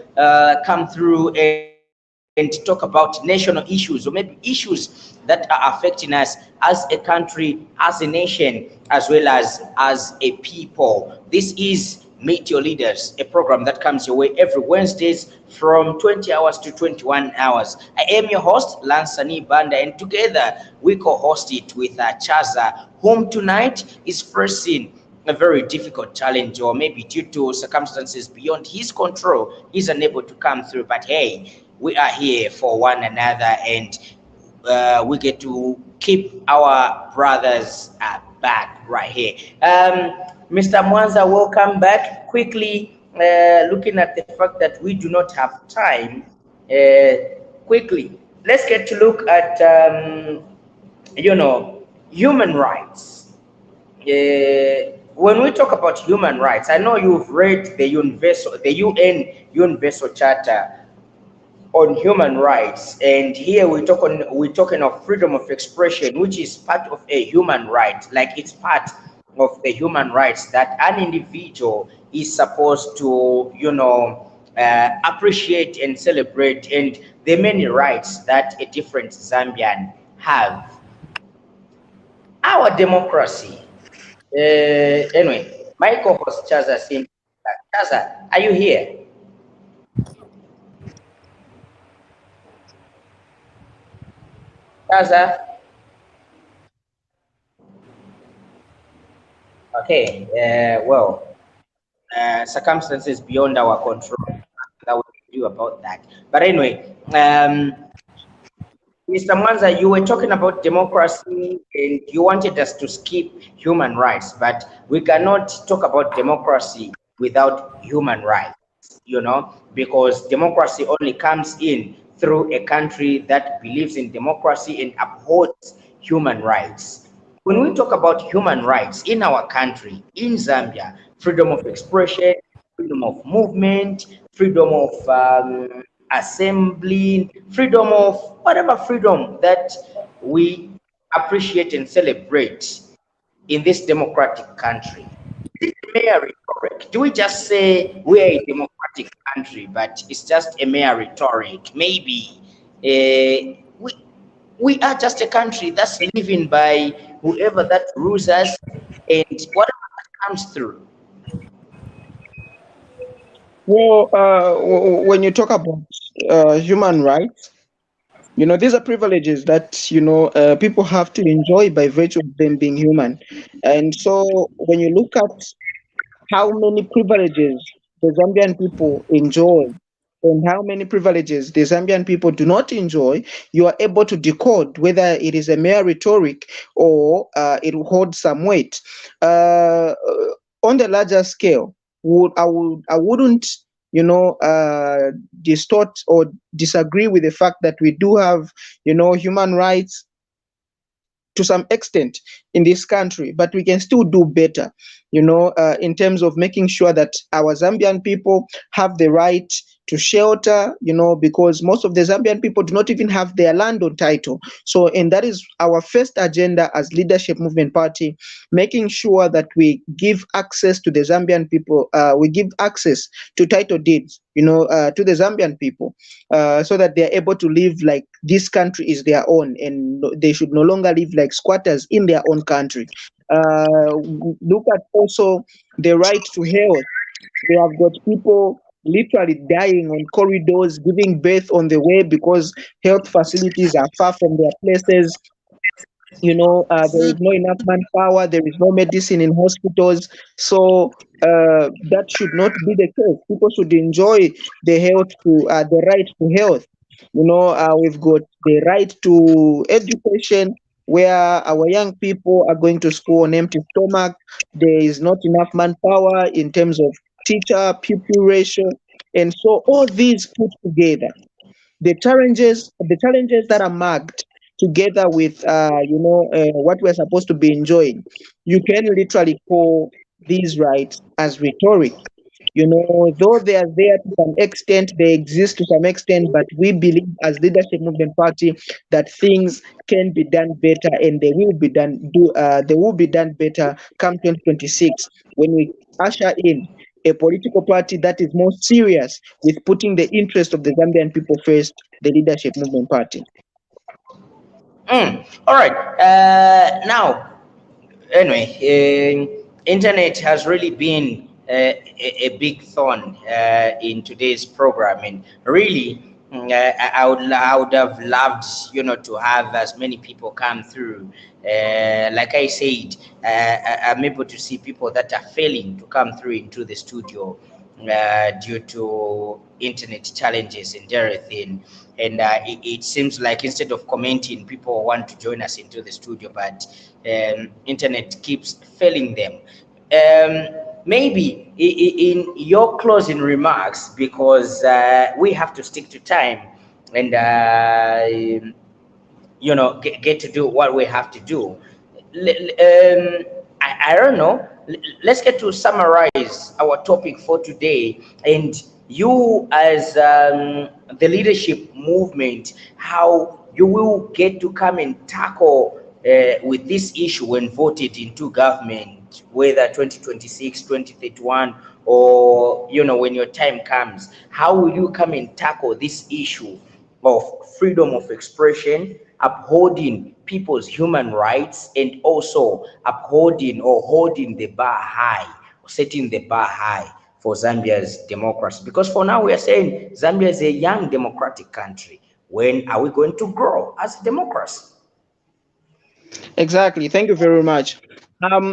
come through and talk about national issues, or maybe issues that are affecting us as a country, as a nation, as well as a people. This is Meet Your Leaders, a program that comes your way every Wednesdays from 20 hours to 21 hours. I am your host, Lansani Banda, and together we co-host it with Chaza, whom tonight is facing a very difficult challenge, or maybe due to circumstances beyond his control, he's unable to come through. But hey, we are here for one another, and we get to keep our brothers back right here. Mr. Mwanza, welcome back. Quickly, looking at the fact that we do not have time, quickly, let's get to look at, human rights. When we talk about human rights, I know you've read the UN Universal Charter on human rights, and here we're talking of freedom of expression, which is part of a human right. Like, it's part of the human rights that an individual is supposed to appreciate and celebrate, and the many rights that a different Zambian have. Our democracy, anyway, my co-host Chaza seems. Chaza, are you here? Chaza? Okay, circumstances beyond our control, that we can do about that. But anyway, Mr. Mwanza, you were talking about democracy and you wanted us to skip human rights, but we cannot talk about democracy without human rights, because democracy only comes in through a country that believes in democracy and upholds human rights. When we talk about human rights in our country, in Zambia, freedom of expression, freedom of movement, freedom of assembly, freedom of whatever freedom that we appreciate and celebrate in this democratic country. Is it mere rhetoric? Do we just say we're a democratic country, but it's just a mere rhetoric? Maybe we are just a country that's living by whoever that rules us and whatever that comes through. Well, when you talk about human rights, these are privileges that people have to enjoy by virtue of them being human. And so when you look at how many privileges the Zambian people enjoy and how many privileges the Zambian people do not enjoy, you are able to decode whether it is a mere rhetoric or it holds some weight. On the larger scale, I wouldn't distort or disagree with the fact that we do have human rights to some extent in this country, but we can still do better, in terms of making sure that our Zambian people have the right to shelter, because most of the Zambian people do not even have their land on title. So, and that is our first agenda as Leadership Movement Party, making sure that we give access to the Zambian people, we give access to title deeds, to the Zambian people, so that they are able to live like this country is their own, and they should no longer live like squatters in their own country. Look at also the right to health. We have got people literally dying on corridors, giving birth on the way because health facilities are far from their places. There is no enough manpower, there is no medicine in hospitals. So that should not be the case. People should enjoy the right to health. We've got the right to education, where our young people are going to school on empty stomach. There is not enough manpower in terms of teacher pupil ratio, and so all these put together, the challenges that are marked together with what we're supposed to be enjoying, you can literally call these rights as rhetoric. Though they are there to some extent, they exist to some extent, but we believe as Leadership Movement Party that things can be done better, and they will be done better come 2026 when we usher in a political party that is more serious with putting the interest of the Zambian people first, the Leadership Movement Party. All right. Now, anyway, internet has really been a big thorn in today's program, and really, I would have loved, to have as many people come through. Like I said, I'm able to see people that are failing to come through into the studio due to internet challenges and everything. And it seems like instead of commenting, people want to join us into the studio, but internet keeps failing them. Maybe in your closing remarks, because we have to stick to time and get to do what we have to do. I don't know. Let's get to summarize our topic for today, and you as the leadership movement, how you will get to come and tackle with this issue when voted into government, whether 2026, 2031, or when your time comes. How will you come and tackle this issue of freedom of expression, upholding people's human rights, and also upholding or holding the bar high, setting the bar high for Zambia's democracy? Because for now we are saying Zambia is a young democratic country. When are we going to grow as a democracy? Exactly. Thank you very much.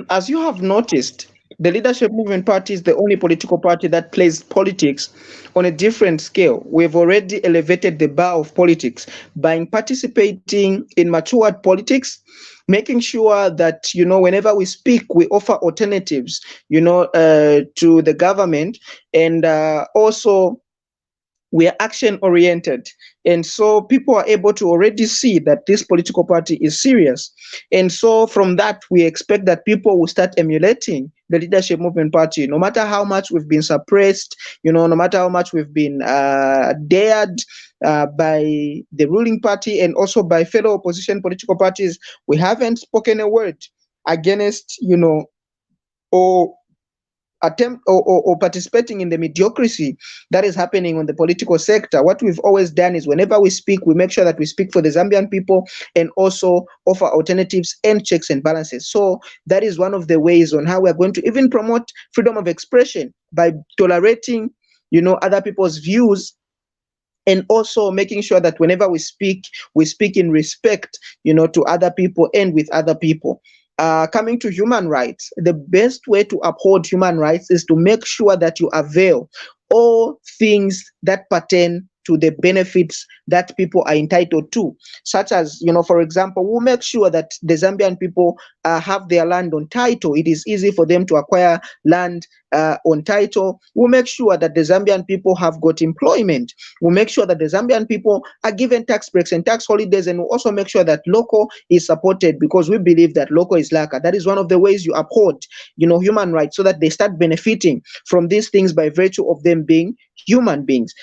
As you have noticed, the Leadership Movement Party is the only political party that plays politics on a different scale. We've already elevated the bar of politics by participating in matured politics, making sure that, whenever we speak, we offer alternatives, to the government, and also we are action oriented. And so people are able to already see that this political party is serious. And so from that, we expect that people will start emulating the Leadership Movement Party, no matter how much we've been suppressed, no matter how much we've been dared by the ruling party and also by fellow opposition political parties. We haven't spoken a word against, or attempt or participating in the mediocrity that is happening on the political sector. What we've always done is whenever we speak, we make sure that we speak for the Zambian people and also offer alternatives and checks and balances. So that is one of the ways on how we're going to even promote freedom of expression, by tolerating, other people's views, and also making sure that whenever we speak in respect, to other people and with other people. Coming to human rights, the best way to uphold human rights is to make sure that you avail all things that pertain to the benefits that people are entitled to, such as, for example, we'll make sure that the Zambian people have their land on title. It is easy for them to acquire land on title. We'll make sure that the Zambian people have got employment. We'll make sure that the Zambian people are given tax breaks and tax holidays, and we'll also make sure that local is supported, because we believe that local is lacquer. That is one of the ways you uphold, human rights, so that they start benefiting from these things by virtue of them being human beings.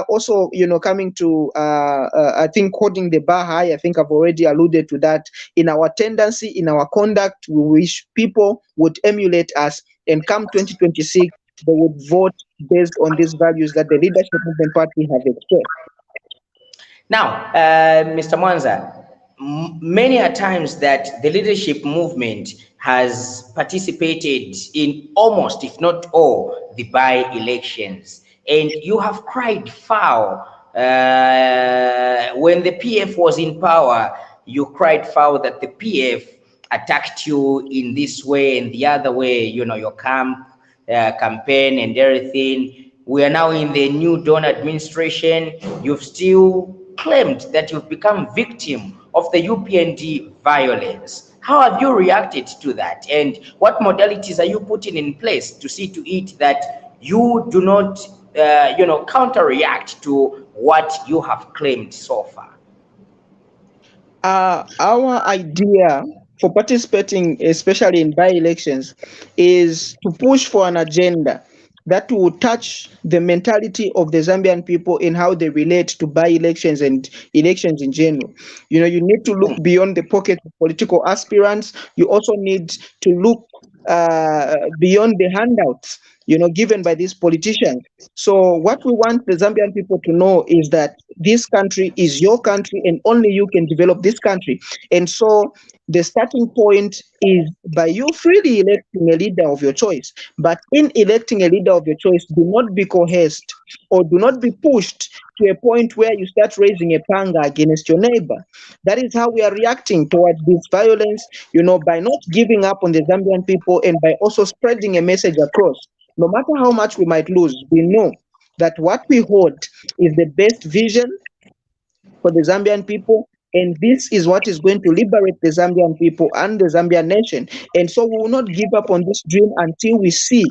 Also, coming to, I think, quoting the Baha'i, I think I've already alluded to that. In our tendency, in our conduct, we wish people would emulate us, and come 2026, they would vote based on these values that the leadership movement party have expressed. Now, Mr. Mwanza, many a times that the leadership movement has participated in almost, if not all, the by-elections, and you have cried foul when the PF was in power. You cried foul that the PF attacked you in this way and the other way, your campaign and everything. We are now in the new Dawn administration. You've still claimed that you've become victim of the UPND violence. How have you reacted to that? And what modalities are you putting in place to see to it that you do not, counter-react to what you have claimed so far? Our idea for participating, especially in by-elections, is to push for an agenda that will touch the mentality of the Zambian people in how they relate to by-elections and elections in general. You need to look beyond the pocket of political aspirants. You also need to look beyond the handouts, given by these politicians. So what we want the Zambian people to know is that this country is your country, and only you can develop this country. And so the starting point is by you freely electing a leader of your choice. But in electing a leader of your choice, do not be coerced or do not be pushed to a point where you start raising a panga against your neighbor. That is how we are reacting towards this violence, by not giving up on the Zambian people, and by also spreading a message across. No matter how much we might lose, we know that what we hold is the best vision for the Zambian people, and this is what is going to liberate the Zambian people and the Zambian nation. And so we will not give up on this dream until we see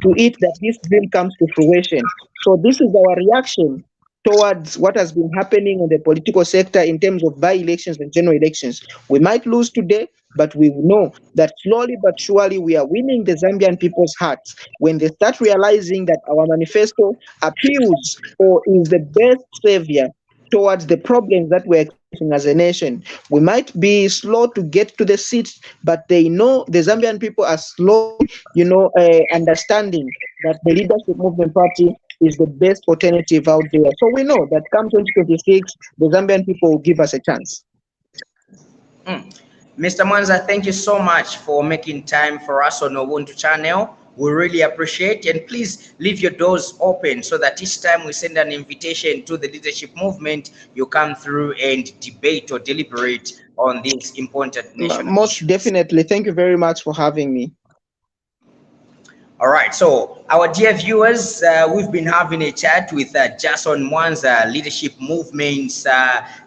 to it that this dream comes to fruition. So this is our reaction towards what has been happening in the political sector in terms of by-elections and general elections. We might lose today, but we know that slowly but surely we are winning the Zambian people's hearts when they start realizing that our manifesto appeals or is the best savior towards the problems that we're facing as a nation. We might be slow to get to the seats, but they know, the Zambian people are slow, understanding that the leadership movement party is the best alternative out there. So we know that come 2026, the Zambian people will give us a chance. Mr. Mwanza, thank you so much for making time for us on Ubuntu channel. We really appreciate, and please leave your doors open so that each time we send an invitation to the leadership movement, you come through and debate or deliberate on these important national Most issues. definitely. Thank you very much for having me. All right, so our dear viewers, we've been having a chat with Jason Mwanza, Leadership Movement's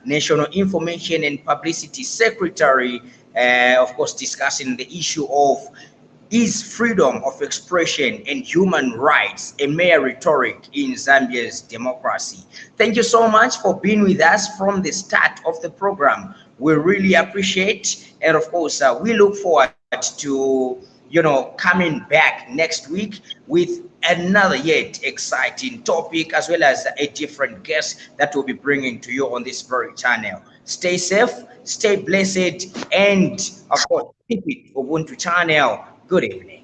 National Information and Publicity Secretary, of course, discussing the issue of is freedom of expression and human rights a mere rhetoric in Zambia's democracy? Thank you so much for being with us from the start of the program. We really appreciate, and of course, we look forward to coming back next week with another yet exciting topic, as well as a different guest that we'll be bringing to you on this very channel. Stay safe, stay blessed, and of course, keep it Ubuntu channel. Good evening.